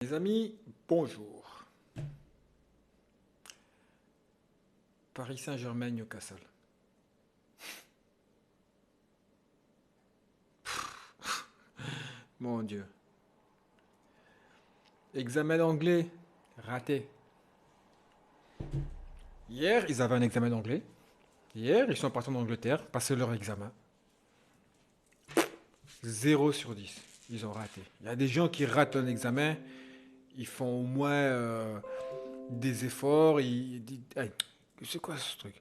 Les amis, bonjour. Paris Saint-Germain, Newcastle. Mon Dieu. Examen d'anglais, raté. Hier, ils avaient un examen d'anglais. Hier, ils sont partis en Angleterre, passer leur examen. 0 sur 10. Ils ont raté. Il y a des gens qui ratent un examen, ils font au moins des efforts. C'est quoi ce truc?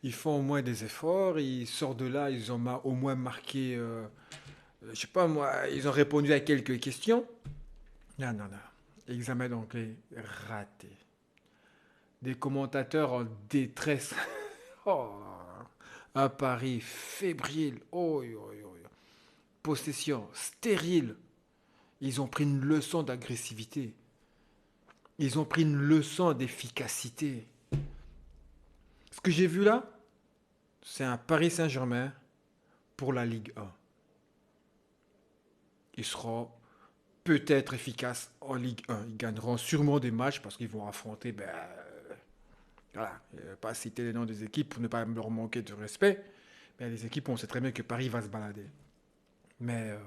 Ils font au moins des efforts, ils sortent de là, ils ont au moins marqué, je sais pas moi, ils ont répondu à quelques questions. Non, non, non. Examen d'anglais raté. Des commentateurs en détresse. Oh, un pari fébrile. Oh, oh, oh, oh. Possession stérile. Ils ont pris une leçon d'agressivité. Ils ont pris une leçon d'efficacité. Ce que j'ai vu là, c'est un Paris Saint-Germain pour la Ligue 1. Ils seront peut-être efficaces en Ligue 1. Ils gagneront sûrement des matchs parce qu'ils vont affronter, voilà, pas citer les noms des équipes pour ne pas leur manquer de respect. Mais les équipes, on sait très bien que Paris va se balader. Mais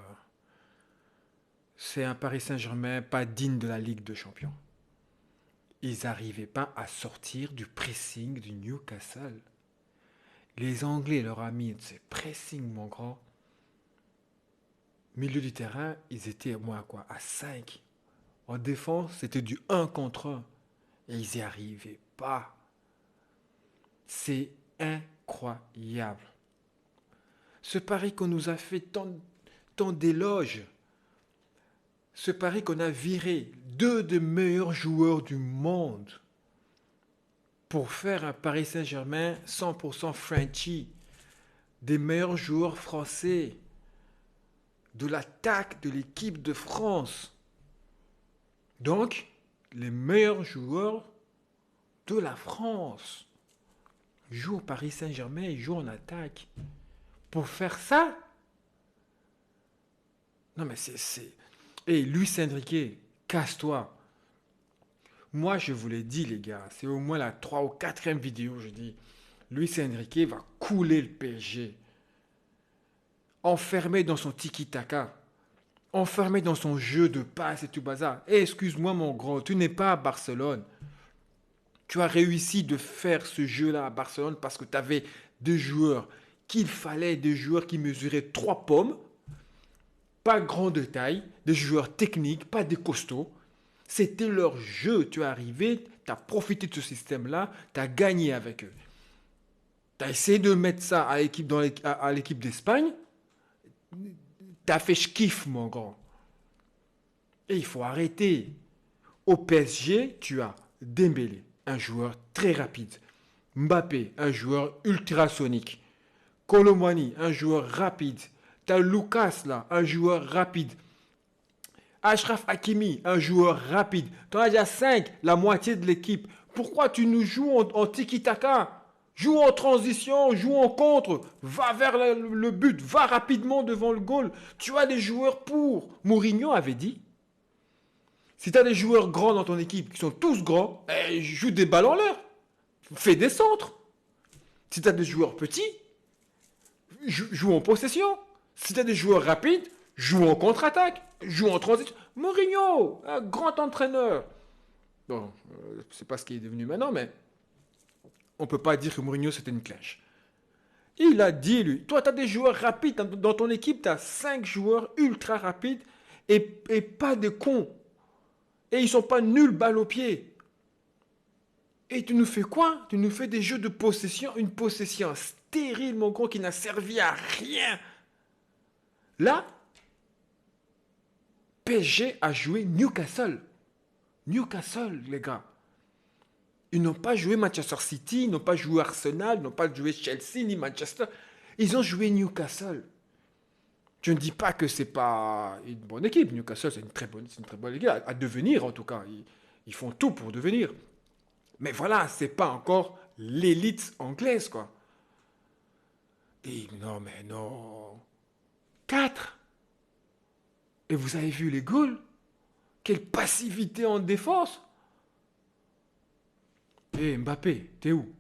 c'est un Paris Saint-Germain pas digne de la Ligue des Champions. Ils n'arrivaient pas à sortir du pressing du Newcastle. Les Anglais leur ont mis ce pressing, mon grand. Milieu du terrain, ils étaient moi quoi, à 5. En défense, c'était du un contre un. Et ils n'y arrivaient pas. C'est incroyable. Ce pari qu'on nous a fait tant d'éloges. Ce pari qu'on a viré deux des meilleurs joueurs du monde pour faire un Paris Saint-Germain 100% Frenchy, des meilleurs joueurs français, de l'attaque de l'équipe de France. Donc, les meilleurs joueurs de la France jouent au Paris Saint-Germain et jouent en attaque. Pour faire ça, non mais c'est... Hey, Luis Enrique, casse-toi. Moi, je vous l'ai dit, les gars, c'est au moins la 3 ou 4e vidéo, je dis, Luis Enrique va couler le PSG. Enfermé dans son tiki-taka. Enfermé dans son jeu de passe et tout bazar. Et excuse-moi, mon grand, tu n'es pas à Barcelone. Tu as réussi de faire ce jeu-là à Barcelone parce que tu avais des joueurs qu'il fallait, des joueurs qui mesuraient 3 pommes, pas grand de taille, des joueurs techniques, pas des costauds. C'était leur jeu. Tu es arrivé, tu as profité de ce système-là, tu as gagné avec eux. Tu as essayé de mettre ça à l'équipe d'Espagne, tu as fait kiff, mon grand. Et il faut arrêter. Au PSG, tu as Dembélé, un joueur très rapide. Mbappé, un joueur ultrasonique. Colomani, un joueur rapide. Tu as Lucas, là, un joueur rapide. Achraf Hakimi, un joueur rapide. Tu en as déjà 5, la moitié de l'équipe. Pourquoi tu nous joues en tiki-taka? Joue en transition, joue en contre, va vers le but, va rapidement devant le goal. Tu as des joueurs pour. Mourinho avait dit, si tu as des joueurs grands dans ton équipe, qui sont tous grands, joue des ballons en l'air. Fais des centres. Si tu as des joueurs petits, joue en possession. Si tu as des joueurs rapides, joue en contre-attaque. Joue en transition. Mourinho, un grand entraîneur. Bon, c'est pas ce qu'il est devenu maintenant, mais on peut pas dire que Mourinho c'était une clèche. Il a dit, lui, toi, tu as des joueurs rapides. Dans ton équipe, tu as 5 joueurs ultra rapides et pas de cons. Et ils sont pas nuls balle au pied. Et tu nous fais quoi? Tu nous fais des jeux de possession, une possession stérile, mon gros, qui n'a servi à rien. Là, PSG a joué Newcastle. Newcastle, les gars. Ils n'ont pas joué Manchester City, ils n'ont pas joué Arsenal, ils n'ont pas joué Chelsea ni Manchester. Ils ont joué Newcastle. Je ne dis pas que c'est pas une bonne équipe. Newcastle, c'est une très bonne équipe à devenir en tout cas. Ils font tout pour devenir. Mais voilà, c'est pas encore l'élite anglaise, quoi. Et non, mais non. 4. Et vous avez vu les goals? Quelle passivité en défense. Eh Mbappé, t'es où?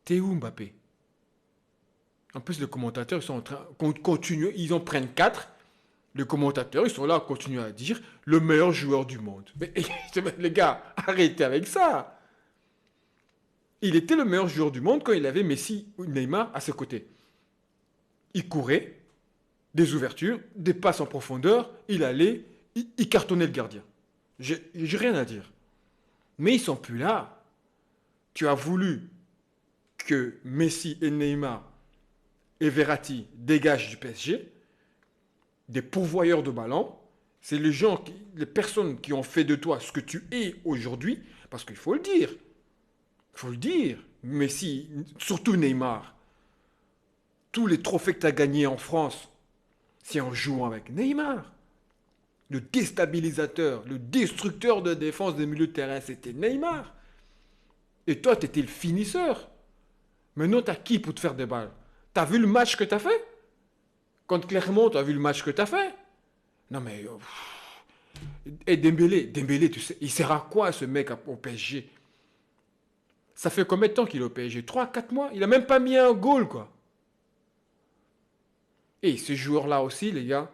T'es où Mbappé? En plus, les commentateurs, ils sont en train, continuent, ils en prennent 4. Les commentateurs, ils sont là, continuent à dire le meilleur joueur du monde. Mais les gars, arrêtez avec ça. Il était le meilleur joueur du monde quand il avait Messi ou Neymar à ses côtés. Il courait, des ouvertures, des passes en profondeur, il allait, il cartonnait le gardien. J'ai rien à dire. Mais ils sont plus là. Tu as voulu que Messi et Neymar et Verratti dégagent du PSG, des pourvoyeurs de ballon. C'est les gens, les personnes qui ont fait de toi ce que tu es aujourd'hui, parce qu'il faut le dire. Il faut le dire. Messi, surtout Neymar, tous les trophées que tu as gagnés en France, c'est en jouant avec Neymar. Le déstabilisateur, le destructeur de défense des milieux de terrain, c'était Neymar. Et toi, tu étais le finisseur. Maintenant, tu as qui pour te faire des balles? Tu as vu le match que tu as fait? Contre Clermont, tu as vu le match que tu as fait? Non mais... Et Dembélé, tu sais, il sert à quoi ce mec au PSG? Ça fait combien de temps qu'il est au PSG? 3, 4 mois? Il a même pas mis un goal, quoi. Et ce joueur-là aussi, les gars,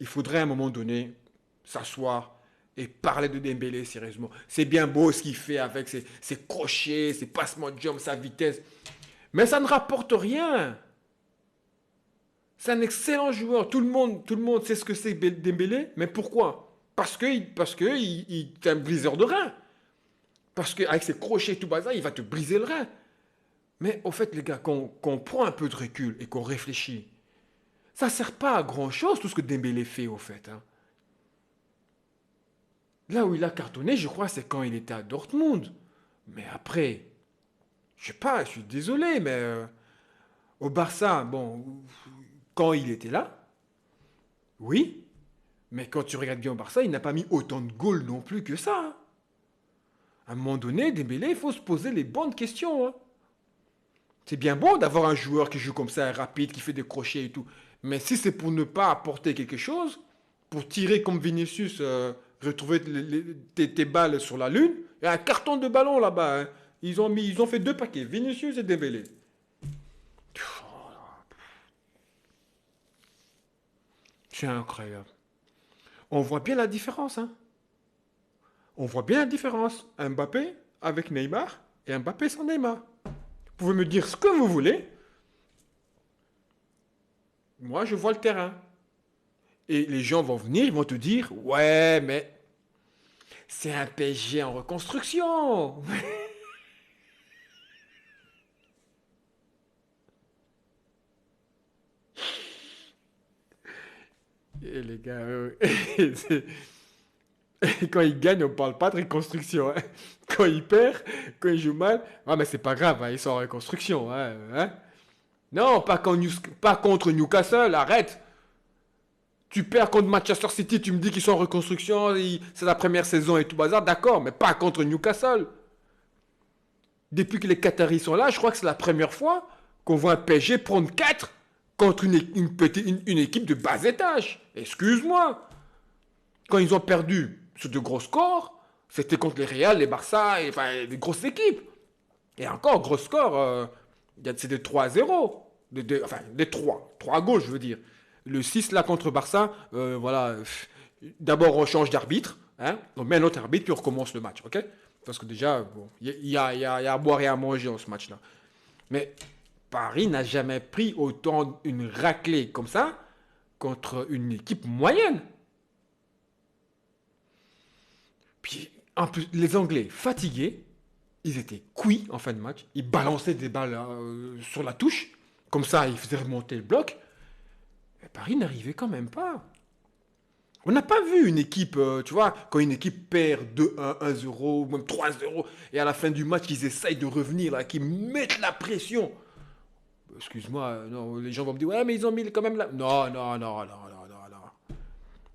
il faudrait à un moment donné s'asseoir et parler de Dembélé sérieusement. C'est bien beau ce qu'il fait avec ses crochets, ses passements de jambes, sa vitesse. Mais ça ne rapporte rien. C'est un excellent joueur. Tout le monde sait ce que c'est Dembélé. Mais pourquoi? Parce que il est un briseur de rein. Parce qu'avec ses crochets et tout bazar, il va te briser le rein. Mais au fait, les gars, qu'on prend un peu de recul et qu'on réfléchit, ça ne sert pas à grand-chose tout ce que Dembélé fait au fait. Hein. Là où il a cartonné, je crois, c'est quand il était à Dortmund. Mais après, je sais pas, je suis désolé, mais au Barça, bon, quand il était là, oui. Mais quand tu regardes bien au Barça, il n'a pas mis autant de goals non plus que ça. Hein. À un moment donné, Dembélé, il faut se poser les bonnes questions. Hein. C'est bien bon d'avoir un joueur qui joue comme ça, rapide, qui fait des crochets et tout. Mais si c'est pour ne pas apporter quelque chose, pour tirer comme Vinicius, retrouver tes balles sur la lune, il y a un carton de ballon là-bas. Hein. Ils ont fait 2 paquets, Vinicius et Dembélé. C'est incroyable. On voit bien la différence. Hein. On voit bien la différence. Mbappé avec Neymar et Mbappé sans Neymar. Vous pouvez me dire ce que vous voulez. Moi, je vois le terrain. Et les gens vont venir, ils vont te dire, ouais, mais c'est un PSG en reconstruction. Et les gars, quand ils gagnent, on parle pas de reconstruction. Hein. Quand ils perdent, quand ils jouent mal, ah mais c'est pas grave, hein, ils sont en reconstruction. Hein. Non, pas contre Newcastle, arrête. Tu perds contre Manchester City, tu me dis qu'ils sont en reconstruction, c'est la première saison et tout bazar, d'accord, mais pas contre Newcastle. Depuis que les Qataris sont là, je crois que c'est la première fois qu'on voit un PSG prendre 4 contre une équipe de bas étage. Excuse-moi. Quand ils ont perdu sur de gros scores, c'était contre les Real, les Barça, enfin des grosses équipes. Et encore, gros score, c'est des 3-0. Enfin, des 3. 3 à gauche, je veux dire. Le 6 là contre Barça, voilà. D'abord, on change d'arbitre. Hein, on met un autre arbitre, puis on recommence le match. Ok? Parce que déjà, bon, il y a à boire et à manger dans ce match-là. Mais Paris n'a jamais pris autant une raclée comme ça contre une équipe moyenne. Puis, en plus, les Anglais, fatigués, ils étaient cuits en fin de match. Ils balançaient des balles sur la touche. Comme ça, ils faisaient remonter le bloc. Mais Paris n'arrivait quand même pas. On n'a pas vu une équipe, tu vois, quand une équipe perd 2-1, 1-0, même 3-0, et à la fin du match, ils essayent de revenir, là, qu'ils mettent la pression. Excuse-moi, non, les gens vont me dire, ouais, mais ils ont mis quand même la... Non, non, non, non, non, non, non.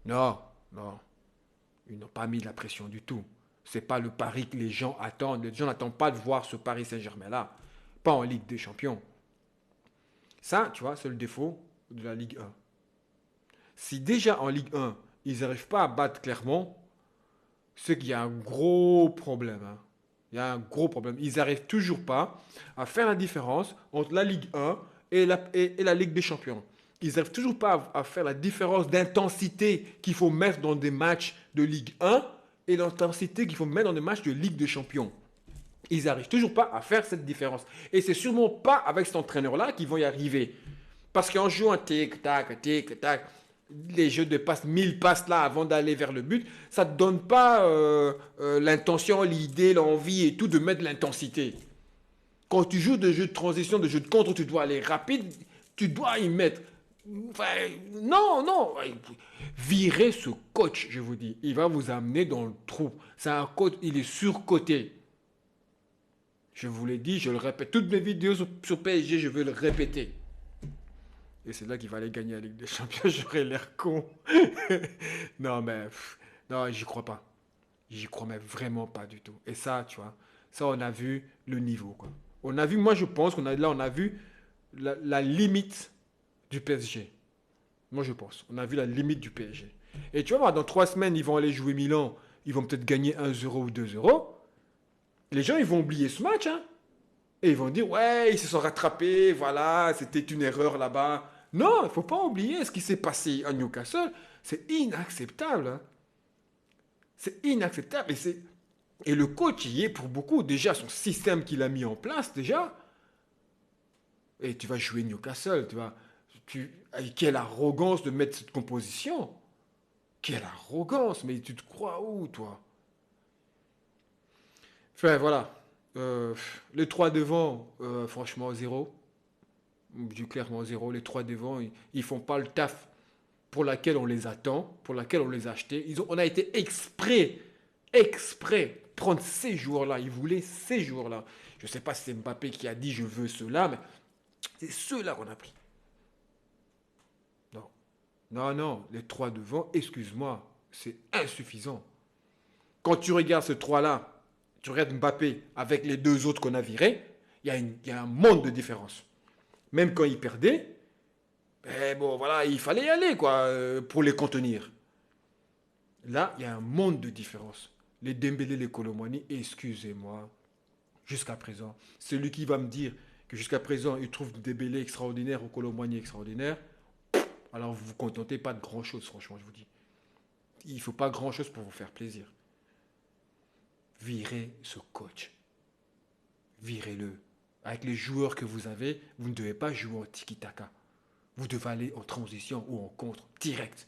Non, non. Ils n'ont pas mis la pression du tout. C'est pas le pari que les gens attendent. Les gens n'attendent pas de voir ce Paris Saint-Germain-là. Pas en Ligue des Champions. Ça, tu vois, c'est le défaut de la Ligue 1. Si déjà en Ligue 1, ils n'arrivent pas à battre Clermont, c'est qu'il y a un gros problème, hein. Il y a un gros problème. Ils n'arrivent toujours pas à faire la différence entre la Ligue 1 et la Ligue des Champions. Ils n'arrivent toujours pas à faire la différence d'intensité qu'il faut mettre dans des matchs de Ligue 1 et l'intensité qu'il faut mettre dans des matchs de Ligue des Champions. Ils n'arrivent toujours pas à faire cette différence. Et c'est sûrement pas avec cet entraîneur-là qu'ils vont y arriver. Parce qu'en jouant tic-tac, les jeux de passes, 1000 passes là avant d'aller vers le but, ça ne te donne pas l'intention, l'idée, l'envie et tout de mettre l'intensité. Quand tu joues de jeux de transition, de jeux de contre, tu dois aller rapide, tu dois y mettre. Enfin, non, non. Virez ce coach, je vous dis. Il va vous amener dans le trou. C'est un coach, il est surcoté. Je vous l'ai dit, je le répète. Toutes mes vidéos sur PSG, je veux le répéter. Et c'est là qu'il va aller gagner la Ligue des Champions. J'aurais l'air con. Non, mais non, j'y crois pas. J'y crois mais vraiment pas du tout. Et ça, tu vois, ça, on a vu le niveau, quoi. On a vu, moi, je pense on a vu la limite du PSG. Moi, je pense. On a vu la limite du PSG. Et tu vas voir, dans 3 semaines, ils vont aller jouer Milan. Ils vont peut-être gagner 1-0 ou 2-0. Les gens, ils vont oublier ce match, hein. Et ils vont dire, ouais, ils se sont rattrapés, voilà, c'était une erreur là-bas. Non, il ne faut pas oublier ce qui s'est passé à Newcastle. C'est inacceptable, hein. C'est inacceptable. Et le coach y est pour beaucoup. Déjà, son système qu'il a mis en place, déjà. Et tu vas jouer Newcastle, quelle arrogance de mettre cette composition. Quelle arrogance, mais tu te crois où, toi? Enfin, voilà. Les trois devant, franchement, zéro. Du clairement zéro. Les trois devant, ils font pas le taf pour laquelle on les attend, pour laquelle on les a achetés. On a été exprès prendre ces joueurs-là. Ils voulaient ces joueurs-là. Je ne sais pas si c'est Mbappé qui a dit je veux ceux-là, mais c'est ceux-là qu'on a pris. Non. Non, non, les trois devant, excuse-moi, c'est insuffisant. Quand tu regardes ces trois-là, tu regardes Mbappé avec les deux autres qu'on a virés, il y a un monde de différence. Même quand ils perdaient, ben bon, voilà, il fallait y aller, quoi, pour les contenir. Là, il y a un monde de différence. Les Dembélé, les Colomani, excusez-moi, jusqu'à présent, celui qui va me dire que jusqu'à présent, il trouve Dembélé extraordinaire ou Colomani extraordinaire, alors vous vous contentez pas de grand-chose, franchement, je vous dis. Il ne faut pas grand-chose pour vous faire plaisir. Virez ce coach. Virez-le. Avec les joueurs que vous avez, vous ne devez pas jouer en tiki-taka. Vous devez aller en transition ou en contre, direct.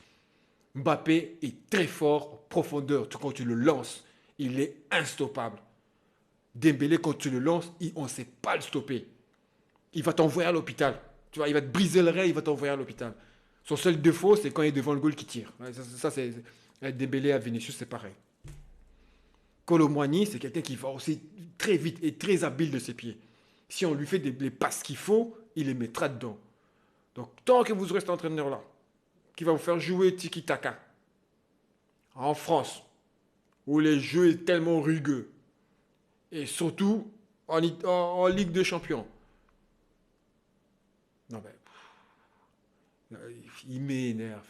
Mbappé est très fort en profondeur. Quand tu le lances, il est instoppable. Dembélé, quand tu le lances, on ne sait pas le stopper. Il va t'envoyer à l'hôpital. Tu vois, il va te briser le rêve, il va t'envoyer à l'hôpital. Son seul défaut, c'est quand il est devant le goal qu'il tire. Ça c'est Dembélé à Vinicius, c'est pareil. Colomboigny, c'est quelqu'un qui va aussi très vite et très habile de ses pieds. Si on lui fait les passes qu'il faut, il les mettra dedans. Donc, tant que vous restez entraîneur là, qui va vous faire jouer tiki-taka, en France, où les jeux est tellement rugueux, et surtout en Ligue des Champions. Non, mais il m'énerve.